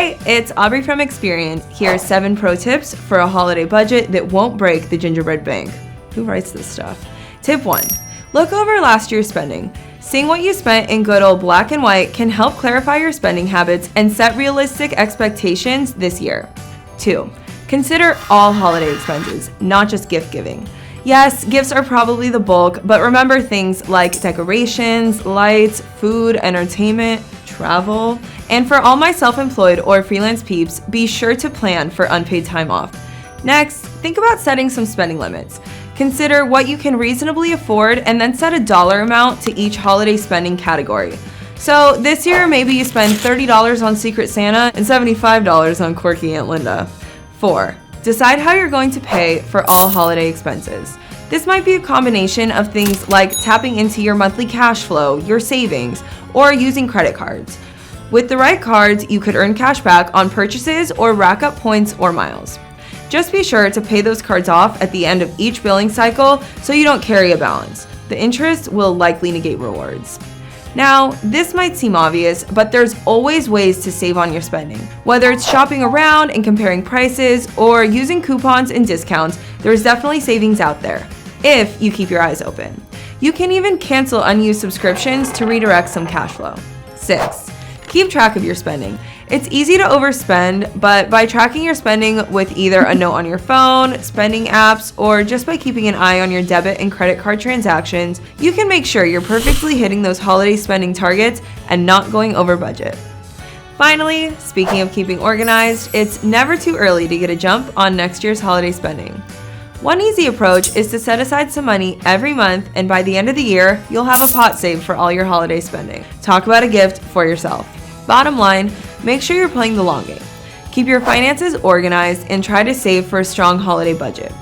Hey, it's Aubrey from Experian. Here are 7 pro tips for a holiday budget that won't break the gingerbread bank. Who writes this stuff? Tip 1. Look over last year's spending. Seeing what you spent in good old black and white can help clarify your spending habits and set realistic expectations this year. 2. Consider all holiday expenses, not just gift giving. Yes, gifts are probably the bulk, but remember things like decorations, lights, food, entertainment, travel. And for all my self-employed or freelance peeps, be sure to plan for unpaid time off. Next, think about setting some spending limits. Consider what you can reasonably afford and then set a dollar amount to each holiday spending category. So this year, maybe you spend $30 on Secret Santa and $75 on Quirky Aunt Linda. 4. Decide how you're going to pay for all holiday expenses. This might be a combination of things like tapping into your monthly cash flow, your savings, or using credit cards. With the right cards, you could earn cash back on purchases or rack up points or miles. Just be sure to pay those cards off at the end of each billing cycle so you don't carry a balance. The interest will likely negate rewards. Now, this might seem obvious, but there's always ways to save on your spending. Whether it's shopping around and comparing prices or using coupons and discounts, there's definitely savings out there, if you keep your eyes open. You can even cancel unused subscriptions to redirect some cash flow. 6. Keep track of your spending. It's easy to overspend, but by tracking your spending with either a note on your phone, spending apps, or just by keeping an eye on your debit and credit card transactions, you can make sure you're perfectly hitting those holiday spending targets and not going over budget. Finally, speaking of keeping organized, it's never too early to get a jump on next year's holiday spending. One easy approach is to set aside some money every month, and by the end of the year, you'll have a pot saved for all your holiday spending. Talk about a gift for yourself. Bottom line, make sure you're playing the long game. Keep your finances organized and try to save for a strong holiday budget.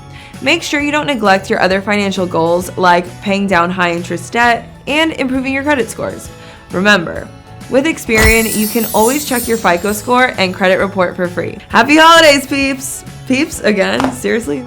Make sure you don't neglect your other financial goals like paying down high-interest debt and improving your credit scores. Remember, with Experian, you can always check your FICO score and credit report for free. Happy holidays, peeps! Peeps, again, seriously?